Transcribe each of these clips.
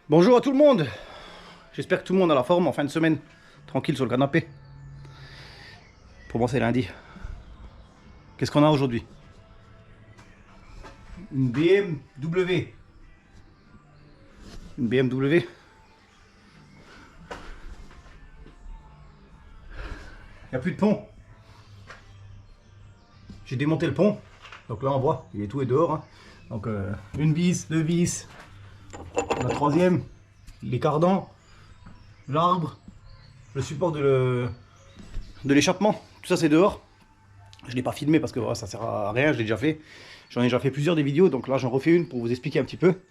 Bonjour à tout le monde. J'espère que tout le monde a la forme en fin de semaine, tranquille sur le canapé. Pour moi c'est lundi. Qu'est-ce qu'on a aujourd'hui? Une BMW. Une BMW. Il n'y a plus de pont. J'ai démonté le pont. Donc là on voit, il est tout est dehors. Hein. Donc une vis, deux vis. La troisième, les cardans, l'arbre, le support de l'échappement. Tout ça c'est dehors. Je ne l'ai pas filmé parce que voilà, ça sert à rien, je l'ai déjà fait. J'en ai déjà fait plusieurs des vidéos, donc là j'en refais une pour vous expliquer un petit peu.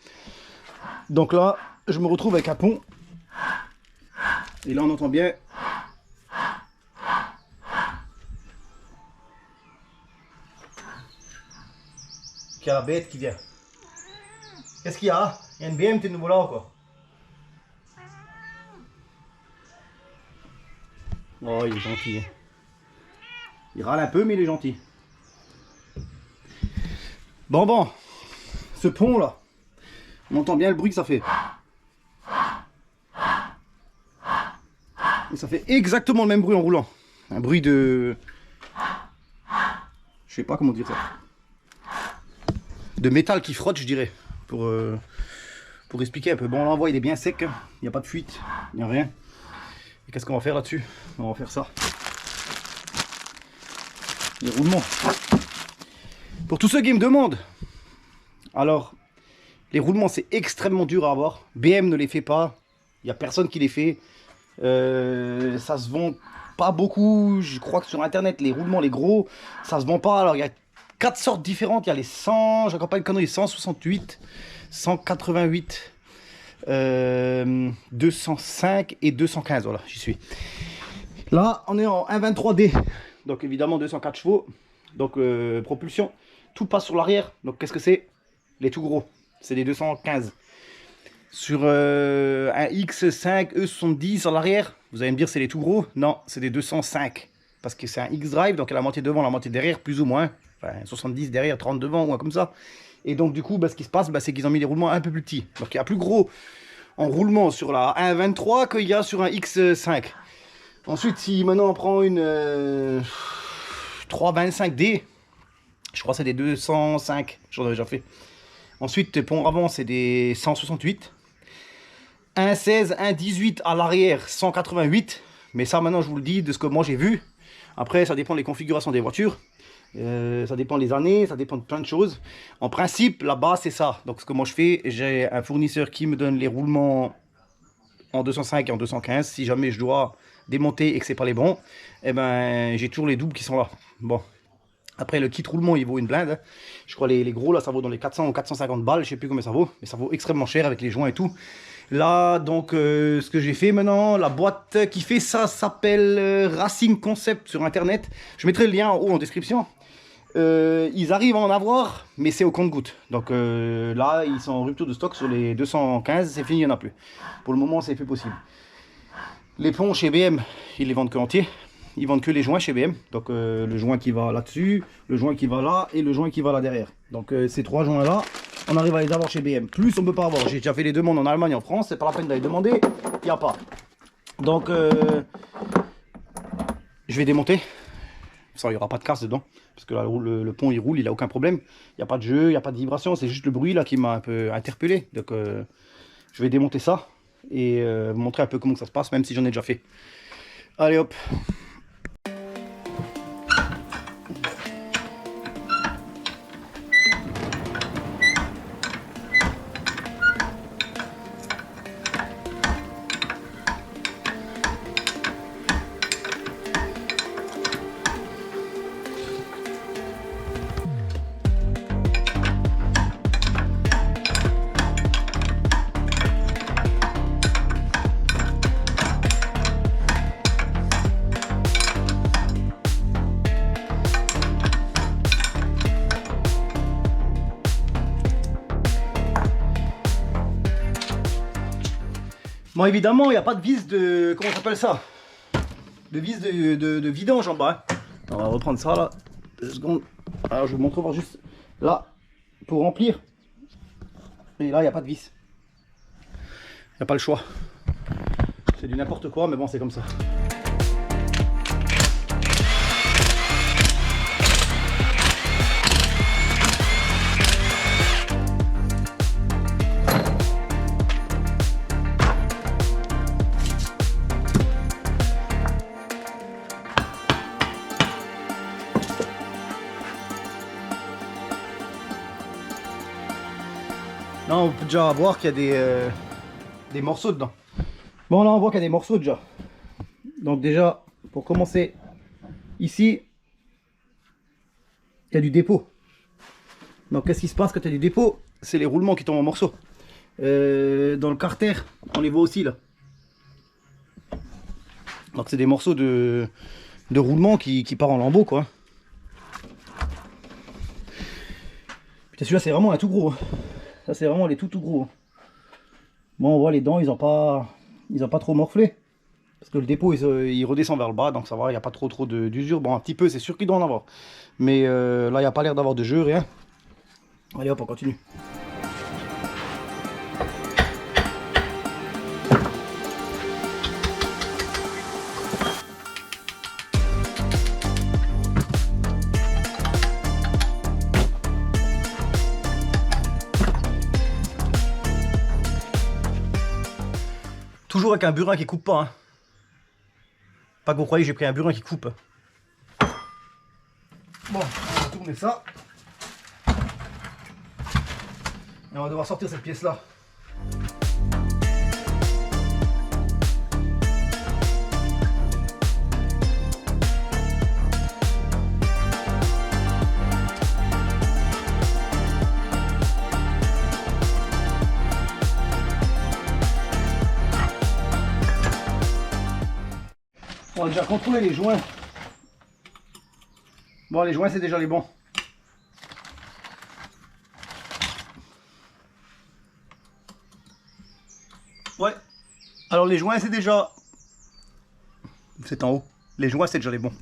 Donc là, je me retrouve avec un pont. Et là on entend bien. Qu'il y a la bête qui vient. Qu'est-ce qu'il y a? Il y a une BM, t'es nouveau là ou quoi? Oh, il est gentil. Hein. Il râle un peu, mais il est gentil. Bon, ce pont là, on entend bien le bruit que ça fait. Et ça fait exactement le même bruit en roulant. Un bruit de... Je sais pas comment dire ça. De métal qui frotte, je dirais. Pour expliquer un peu. Bon, l'envoi il est bien sec. Il n'y a pas de fuite, il n'y a rien. Et qu'est-ce qu'on va faire là-dessus? On va faire ça. Les roulements. Pour tous ceux qui me demandent, alors, les roulements c'est extrêmement dur à avoir. BM ne les fait pas. Il n'y a personne qui les fait. Ça se vend pas beaucoup. Je crois que sur internet, les roulements, les gros, ça se vend pas. Alors, il y a 4 sortes différentes. Il y a les 100, j'en pas une connerie, 168, 188, 205 et 215. Voilà, j'y suis. Là, on est en 1.23D. Donc, évidemment, 204 chevaux. Donc, propulsion. Tout passe sur l'arrière. Donc, qu'est-ce que c'est? Les tout gros. C'est des 215. Sur un X5 E70 à l'arrière, vous allez me dire c'est les tout gros. Non, c'est des 205. Parce que c'est un X-Drive, donc la moitié devant, la moitié derrière, plus ou moins. Enfin, 70 derrière, 30 devant, ou un comme ça. Et donc du coup, bah, ce qui se passe, bah, c'est qu'ils ont mis des roulements un peu plus petits. Donc il y a plus gros en roulement sur la 1.23 qu'il y a sur un X5. Ensuite, si maintenant on prend une 325D, je crois que c'est des 205, j'en ai déjà fait. Ensuite, pont avant, c'est des 168. 1,16, 1,18 à l'arrière, 188. Mais ça, maintenant, je vous le dis de ce que moi j'ai vu. Après, ça dépend des configurations des voitures. Ça dépend des années, ça dépend de plein de choses. En principe, là-bas, c'est ça. Donc, ce que moi je fais, j'ai un fournisseur qui me donne les roulements en 205 et en 215. Si jamais je dois démonter et que c'est pas les bons, eh ben, j'ai toujours les doubles qui sont là. Bon. Après, le kit roulement, il vaut une blinde. Hein. Je crois les gros, là, ça vaut dans les 400 ou 450 balles. Je sais plus combien ça vaut, mais ça vaut extrêmement cher avec les joints et tout. Là, donc, ce que j'ai fait maintenant, la boîte qui fait ça s'appelle Racing Concept sur Internet. Je mettrai le lien en haut en description. Ils arrivent à en avoir, mais c'est au compte-gouttes. Donc là, ils sont en rupture de stock sur les 215. C'est fini, il n'y en a plus. Pour le moment, c'est plus possible. Les ponts chez BM, ils les vendent que entiers. Ils vendent que les joints chez BM. Donc le joint qui va là-dessus, le joint qui va là et le joint qui va là derrière. Donc ces trois joints là, on arrive à les avoir chez BM. Plus on peut pas avoir. J'ai déjà fait les demandes en Allemagne, en France. C'est pas la peine d'aller demander. Il n'y a pas. Donc je vais démonter. Ça, il n'y aura pas de casse dedans. Parce que là, le pont il roule, il a aucun problème. Il n'y a pas de jeu, il n'y a pas de vibration. C'est juste le bruit là qui m'a un peu interpellé. Donc je vais démonter ça. Et vous montrer un peu comment ça se passe, même si j'en ai déjà fait. Allez hop. Bon, évidemment, il n'y a pas de vis de... Comment on appelle ça? De vis de vidange en bas. Hein. On va reprendre ça là. 2 secondes. Alors, je vous montre voir juste là pour remplir. Et là, il n'y a pas de vis. a pas le choix. C'est du n'importe quoi, mais bon, c'est comme ça. Là, on peut déjà voir qu'il y a des morceaux dedans. Bon, là, on voit qu'il y a des morceaux déjà. Donc déjà, pour commencer, ici, il y a du dépôt. Donc, qu'est-ce qui se passe quand il y a du dépôt? C'est les roulements qui tombent en morceaux. Dans le carter, on les voit aussi, là. Donc, c'est des morceaux de roulement qui part en lambeaux, quoi. Putain, celui-là, c'est vraiment un tout gros. Hein. Ça, c'est vraiment les tout gros. Bon, on voit les dents, ils ont pas trop morflé. Parce que le dépôt, il redescend vers le bas, donc ça va, il n'y a pas trop d'usure. Bon, un petit peu, c'est sûr qu'il doit en avoir. Mais là, il n'y a pas l'air d'avoir de jeu, rien. Allez hop, on continue. Toujours avec un burin qui coupe pas. Hein. Pas que vous croyez que j'ai pris un burin qui coupe. Bon, on va tourner ça. Et on va devoir sortir cette pièce-là. On va déjà contrôler les joints. Bon, les joints, c'est déjà les bons. Ouais. Alors les joints, c'est déjà... C'est en haut. Les joints, c'est déjà les bons.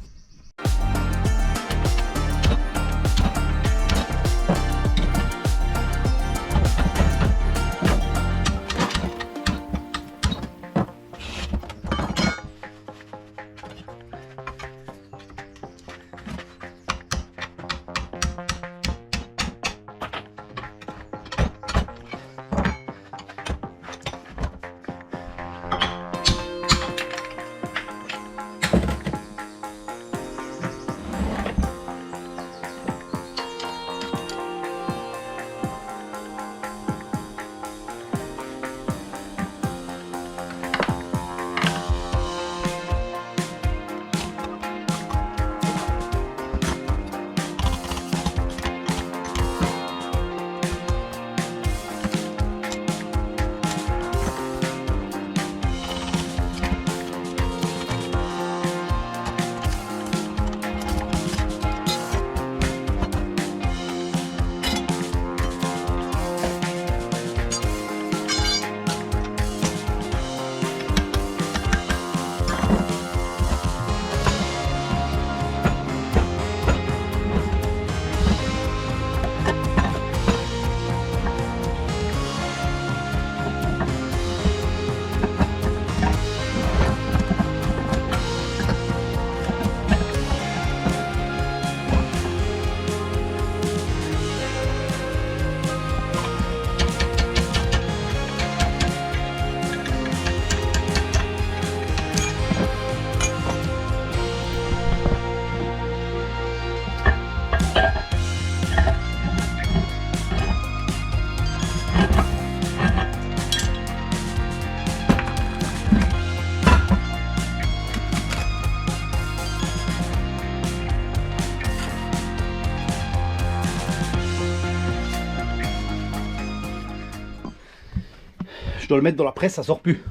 Je dois le mettre dans la presse, ça sort plus.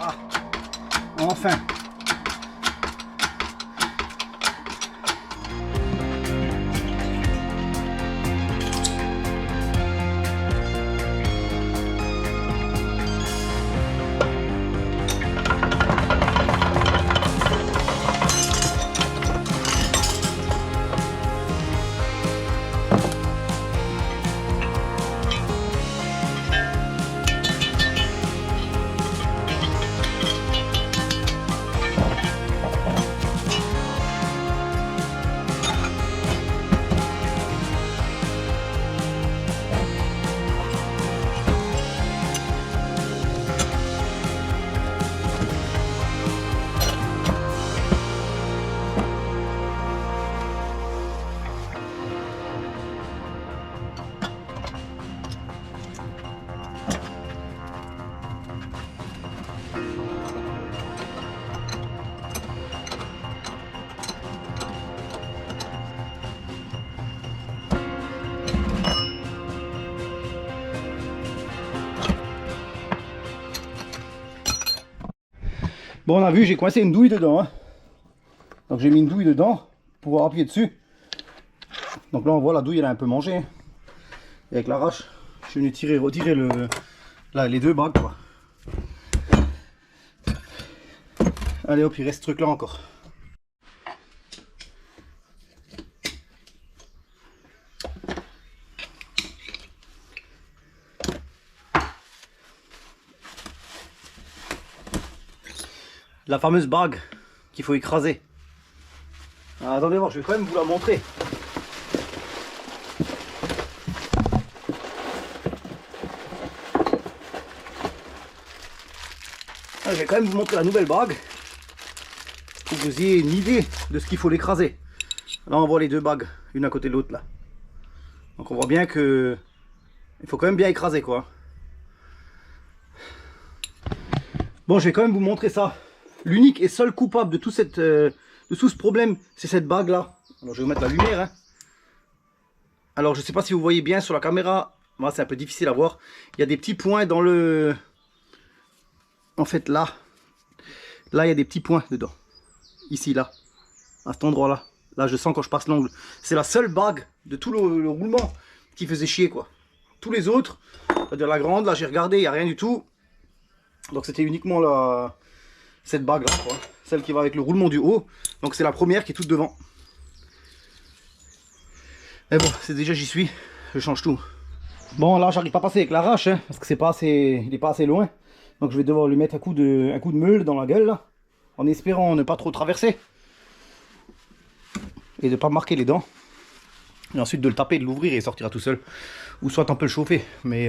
Ah, enfin. Bon, on a vu, j'ai coincé une douille dedans. Hein. Donc j'ai mis une douille dedans pour pouvoir appuyer dessus. Donc là on voit la douille elle a un peu mangé. Hein. Et avec l'arrache, je suis venu retirer les deux bagues quoi. Allez hop, il reste ce truc là encore. La fameuse bague qu'il faut écraser. Alors, attendez voir, je vais quand même vous la montrer. Alors, je vais quand même vous montrer la nouvelle bague pour que vous ayez une idée de ce qu'il faut l'écraser. Là on voit les deux bagues, une à côté de l'autre là. Donc on voit bien que il faut quand même bien écraser quoi. Bon, je vais quand même vous montrer ça. L'unique et seul coupable de tout ce problème, c'est cette bague là. Alors je vais vous mettre la lumière. Hein. Alors je sais pas si vous voyez bien sur la caméra. Moi c'est un peu difficile à voir. Il y a des petits points dans le... En fait là. Là il y a des petits points dedans. Ici là. À cet endroit là. Là je sens quand je passe l'ongle. C'est la seule bague de tout le roulement qui faisait chier quoi. Tous les autres, c'est-à-dire la grande, là j'ai regardé, il n'y a rien du tout. Donc c'était uniquement cette bague là quoi. Celle qui va avec le roulement du haut. Donc c'est la première qui est toute devant. Mais bon, c'est déjà j'y suis, je change tout. Bon là j'arrive pas à passer avec l'arrache hein, parce que c'est pas assez, il est pas assez loin. Donc je vais devoir lui mettre un coup de meule dans la gueule là, en espérant ne pas trop traverser. Et de ne pas marquer les dents. Et ensuite de le taper, de l'ouvrir et il sortira tout seul. Ou soit un peu le chauffer. Mais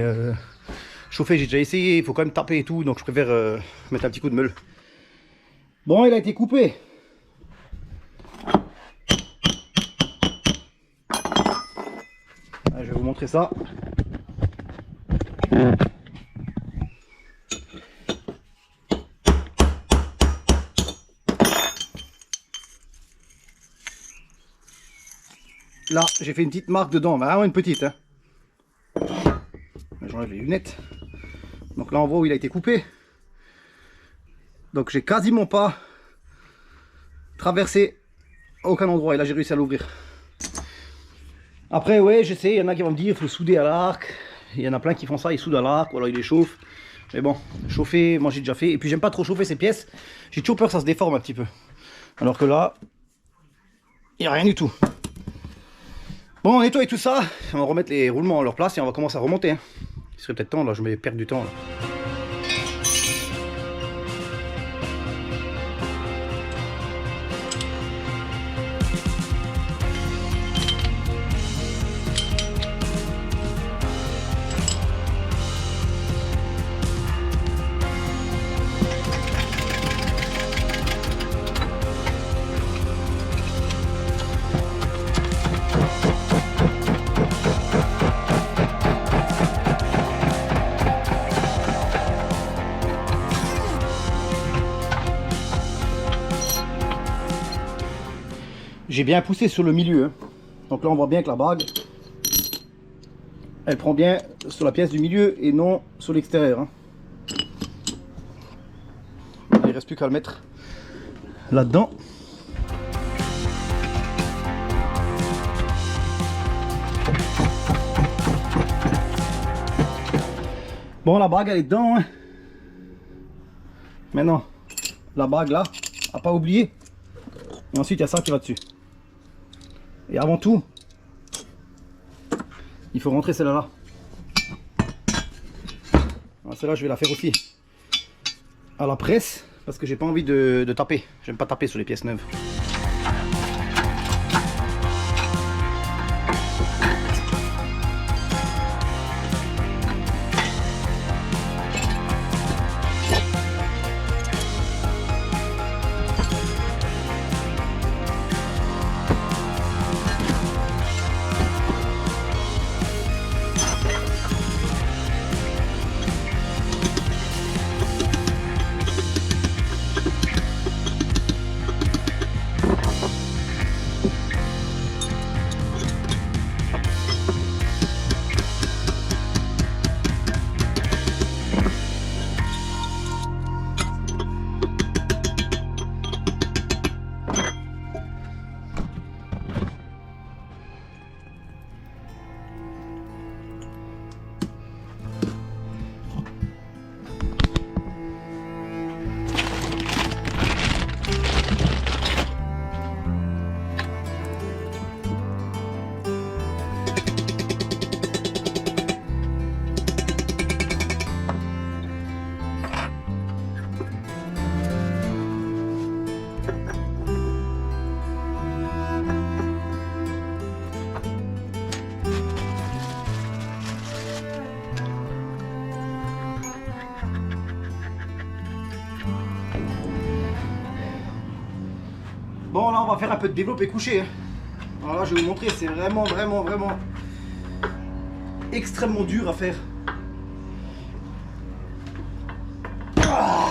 chauffer j'ai déjà essayé, il faut quand même taper et tout. Donc je préfère mettre un petit coup de meule. Bon, il a été coupé. Je vais vous montrer ça. Là, j'ai fait une petite marque dedans, vraiment une petite. Hein. J'enlève les lunettes. Donc là, on voit où il a été coupé. Donc j'ai quasiment pas traversé aucun endroit. Et là, j'ai réussi à l'ouvrir. Après, ouais, je sais, il y en a qui vont me dire il faut souder à l'arc. Il y en a plein qui font ça, ils soudent à l'arc, ou alors ils les chauffent. Mais bon, chauffer, moi j'ai déjà fait. Et puis j'aime pas trop chauffer ces pièces. J'ai toujours peur que ça se déforme un petit peu. Alors que là, il n'y a rien du tout. Bon, on nettoie tout ça, on va remettre les roulements à leur place et on va commencer à remonter. Hein. Il serait peut-être temps, là, je vais perdre du temps. Là. J'ai bien poussé sur le milieu. Hein. Donc là on voit bien que la bague, elle prend bien sur la pièce du milieu et non sur l'extérieur. Hein. Il ne reste plus qu'à le mettre là-dedans. Bon, la bague elle est dedans. Hein. Maintenant, la bague là, à pas oublier. Et ensuite il y a ça qui va dessus. Et avant tout, il faut rentrer celle-là. Celle-là, je vais la faire aussi à la presse parce que j'ai pas envie de taper. J'aime pas taper sur les pièces neuves. Bon, là, on va faire un peu de développé couché. Hein. Alors là, je vais vous montrer, c'est vraiment extrêmement dur à faire. Ah.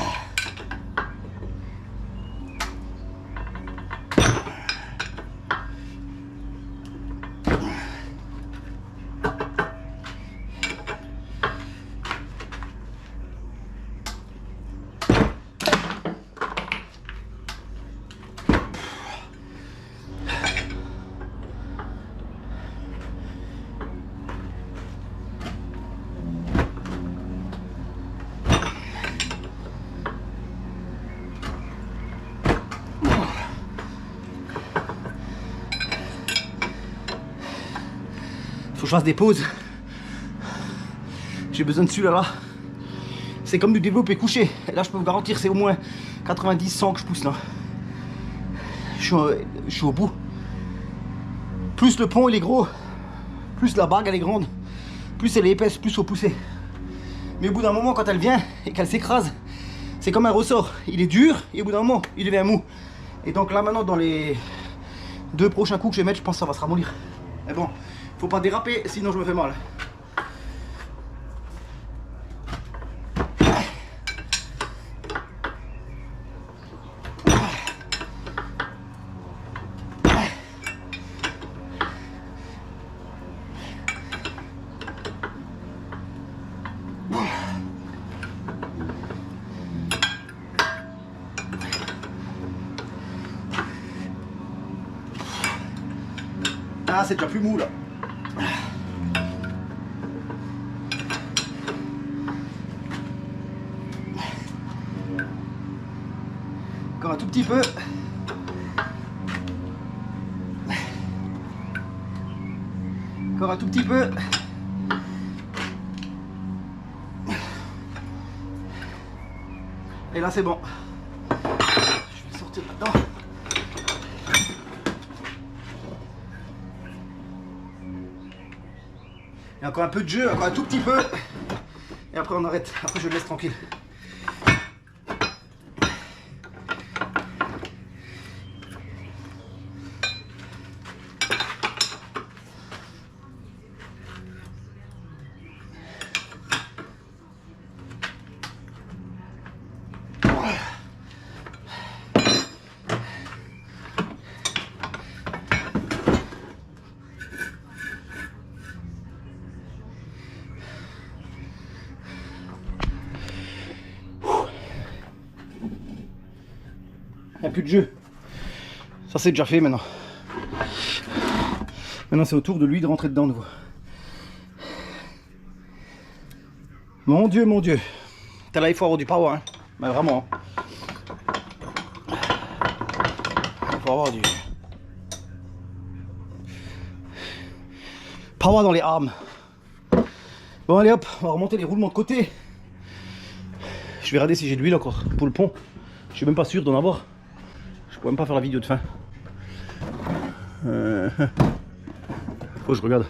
Faut que je fasse des pauses. J'ai besoin de celui-là. C'est comme du développé couché. Et là, je peux vous garantir, c'est au moins 90-100 que je pousse là. Je suis au bout. Plus le pont il est gros, plus la bague elle est grande, plus elle est épaisse, plus faut pousser. Mais au bout d'un moment, quand elle vient et qu'elle s'écrase, c'est comme un ressort. Il est dur et au bout d'un moment, il devient mou. Et donc là maintenant, dans les 2 prochains coups que je vais mettre, je pense que ça va se ramollir. Mais bon, faut pas déraper, sinon je me fais mal. Ah, c'est déjà plus mou là. Encore un tout petit peu. Encore un tout petit peu. Et là c'est bon. Je vais sortir là-dedans. Et encore un peu de jeu, encore un tout petit peu. Et après on arrête. Après je le laisse tranquille. Il n'y a plus de jeu. Ça c'est déjà fait maintenant. Maintenant c'est au tour de lui de rentrer dedans de nouveau. Mon Dieu, mon Dieu. T'as là il faut avoir du power hein. Mais vraiment. Il faut avoir du power dans les armes. Bon allez hop, on va remonter les roulements de côté. Je vais regarder si j'ai de l'huile encore pour le pont. Je suis même pas sûr d'en avoir. Je pourrais même pas faire la vidéo de fin. Faut que je regarde.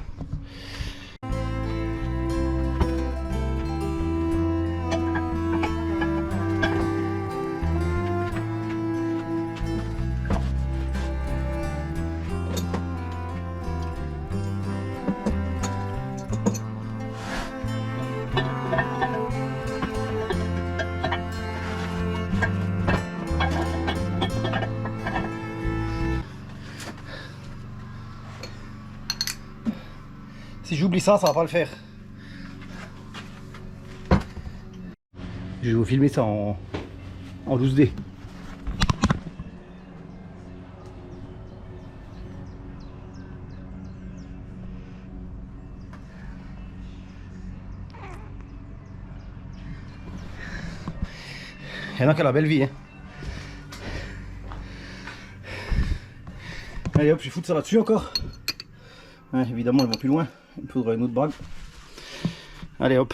Si j'oublie ça, ça va pas le faire. Je vais vous filmer ça en 12D. Il y en a qui a la belle vie. Hein. Allez hop, je vais foutre ça là-dessus encore. Ouais, évidemment, elles vont plus loin. Il me faudra une autre bague. Allez hop.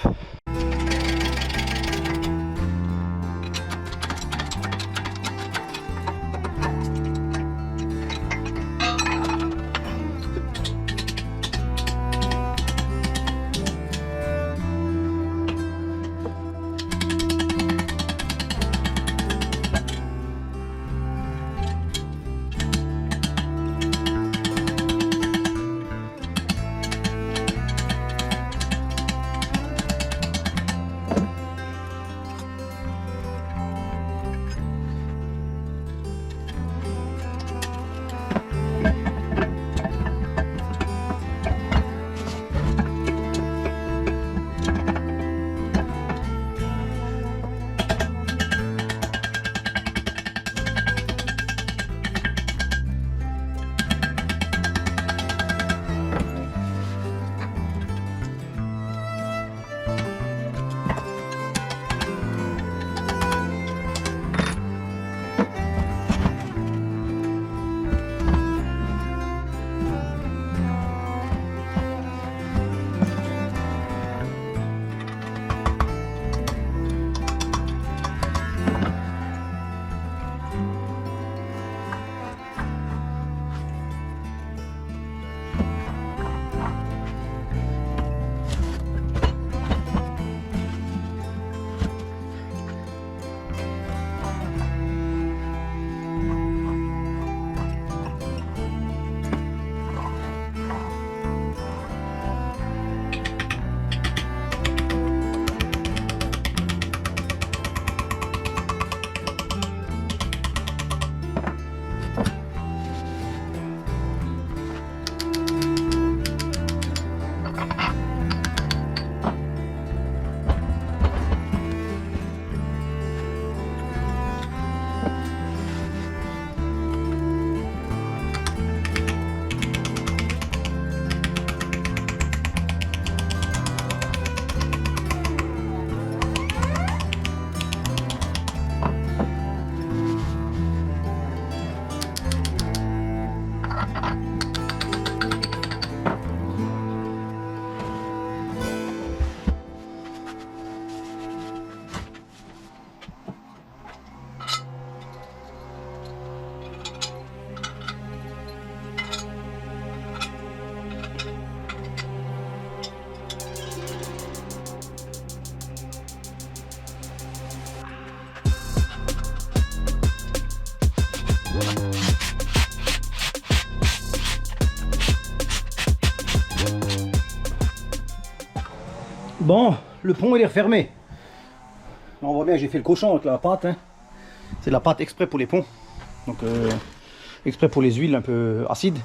Bon, le pont il est refermé. Là, on voit bien, j'ai fait le cochon avec la pâte. Hein. C'est de la pâte exprès pour les ponts. Donc exprès pour les huiles un peu acides.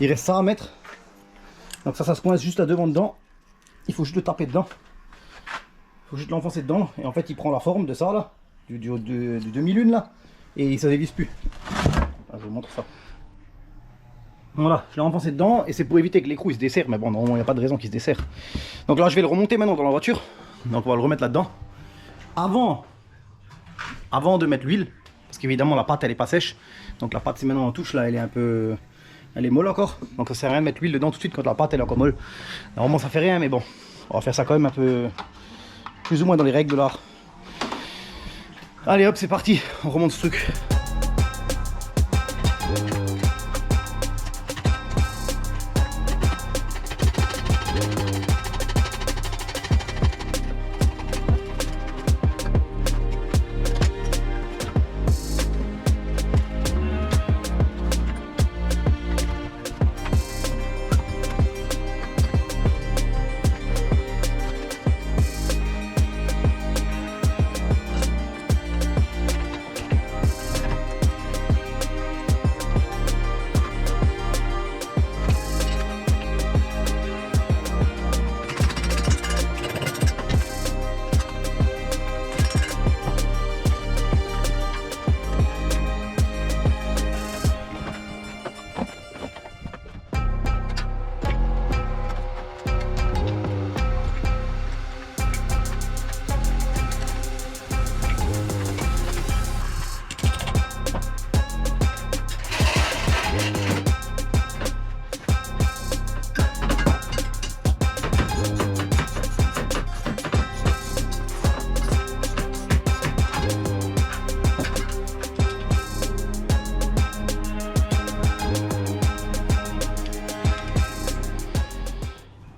Il reste ça à mettre. Donc ça se coince juste là devant dedans. Il faut juste le taper dedans. Il faut juste l'enfoncer dedans. Et en fait il prend la forme de ça là. Du demi-lune là. Et il se dévisse plus. Ah, je vous montre ça. Voilà, je l'ai enfoncé dedans. Et c'est pour éviter que l'écrou il se desserre. Mais bon, normalement il n'y a pas de raison qu'il se desserre. Donc là je vais le remonter maintenant dans la voiture. Donc on va le remettre là-dedans. Avant de mettre l'huile. Parce qu'évidemment la pâte elle est pas sèche. Donc la pâte si maintenant on touche là elle est un peu... Elle est molle encore. Donc ça sert à rien de mettre l'huile dedans tout de suite quand la pâte elle est encore molle. Normalement ça fait rien mais bon. On va faire ça quand même un peu... Plus ou moins dans les règles de l'art. Allez hop c'est parti. On remonte ce truc.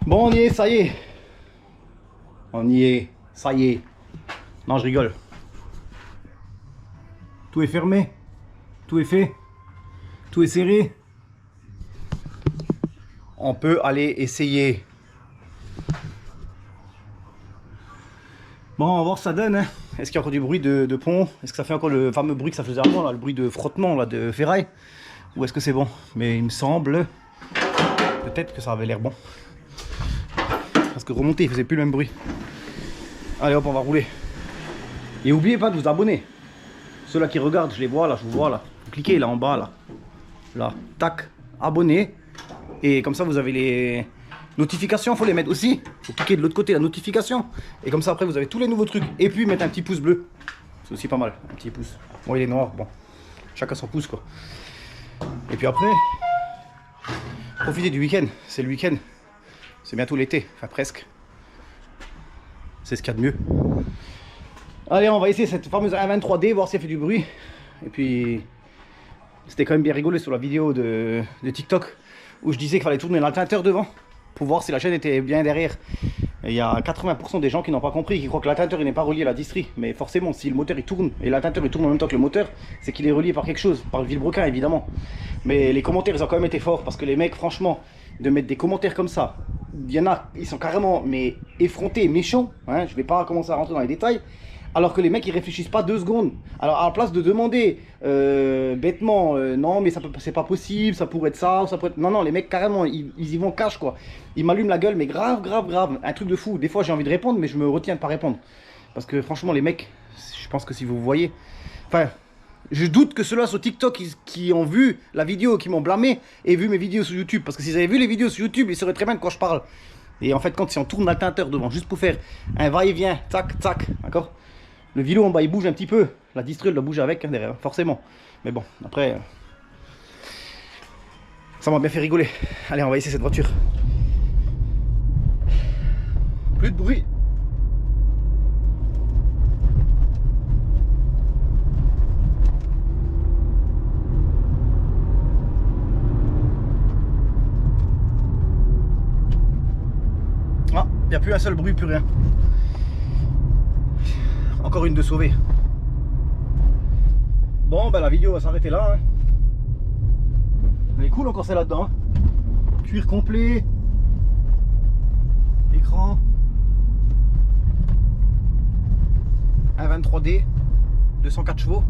Bon, on y est, ça y est. On y est, ça y est. Non, je rigole. Tout est fermé. Tout est fait. Tout est serré. On peut aller essayer. Bon, on va voir ce que ça donne. Hein. Est-ce qu'il y a encore du bruit de pont? Est-ce que ça fait encore le fameux bruit que ça faisait avant, là, le bruit de frottement là, de ferraille? Ou est-ce que c'est bon? Mais il me semble peut-être que ça avait l'air bon. Parce que remonter, il faisait plus le même bruit. Allez hop, on va rouler. Et n'oubliez pas de vous abonner. Ceux-là qui regardent, je les vois là, je vous vois là. Vous cliquez là en bas là. Là, tac, abonner. Et comme ça vous avez les notifications, il faut les mettre aussi. Vous cliquez de l'autre côté la notification. Et comme ça après vous avez tous les nouveaux trucs. Et puis mettre un petit pouce bleu. C'est aussi pas mal, un petit pouce. Bon il est noir, bon. Chacun son pouce quoi. Et puis après, profitez du week-end. C'est le week-end. C'est bientôt l'été, enfin presque. C'est ce qu'il y a de mieux. Allez, on va essayer cette fameuse 1.23D, voir si elle fait du bruit. Et puis, c'était quand même bien rigolé sur la vidéo de TikTok où je disais qu'il fallait tourner l'alternateur devant pour voir si la chaîne était bien derrière. Et il y a 80% des gens qui n'ont pas compris, qui croient que l'alternateur n'est pas relié à la distrie. Mais forcément, si le moteur il tourne et l'alternateur il tourne en même temps que le moteur, c'est qu'il est relié par quelque chose, par le vilebrequin évidemment. Mais les commentaires ils ont quand même été forts parce que les mecs, franchement, de mettre des commentaires comme ça, il y en a, ils sont carrément mais effrontés, méchants. Hein, je vais pas commencer à rentrer dans les détails. Alors que les mecs ils réfléchissent pas 2 secondes. Alors à la place de demander bêtement, non mais c'est pas possible, ça pourrait être ça, ou ça pourrait être... Non, les mecs carrément ils y vont cash quoi. Ils m'allument la gueule mais grave. Un truc de fou. Des fois j'ai envie de répondre mais je me retiens de pas répondre. Parce que franchement les mecs, je pense que si vous voyez... Enfin, je doute que ceux-là sur TikTok qui ont vu la vidéo, qui m'ont blâmé, aient vu mes vidéos sur YouTube. Parce que s'ils avaient vu les vidéos sur YouTube, ils sauraient très bien de quoi je parle. Et en fait quand si on tourne l'alternateur devant, juste pour faire un va-et-vient, tac, tac, d'accord. Le vélo en bas il bouge un petit peu. La distrie elle doit bouger avec hein, derrière, forcément. Mais bon, après, ça m'a bien fait rigoler. Allez, on va essayer cette voiture. Plus de bruit. Ah, il n'y a plus un seul bruit, plus rien. Encore une de sauvée. Bon, ben la vidéo va s'arrêter là. Hein. Elle est cool encore celle là-dedans. Hein. Cuir complet. Écran. 1.23D, 204 chevaux.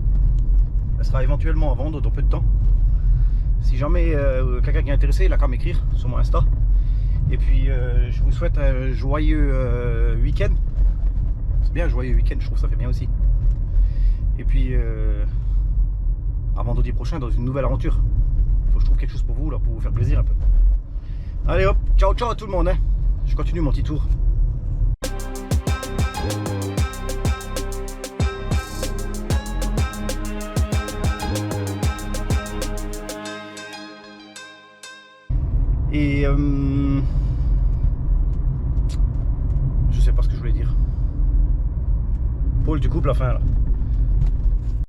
Elle sera éventuellement à vendre dans peu de temps. Si jamais quelqu'un qui est intéressé, il a qu'à m'écrire sur mon Insta. Et puis je vous souhaite un joyeux week-end. C'est bien un joyeux week-end, je trouve que ça fait bien aussi. Et puis à vendredi prochain dans une nouvelle aventure. Faut que je trouve quelque chose pour vous là, pour vous faire plaisir un peu. Allez hop, ciao ciao à tout le monde hein. Je continue mon petit tour. Et je sais pas ce que je voulais dire. Paul, tu coupes la fin là.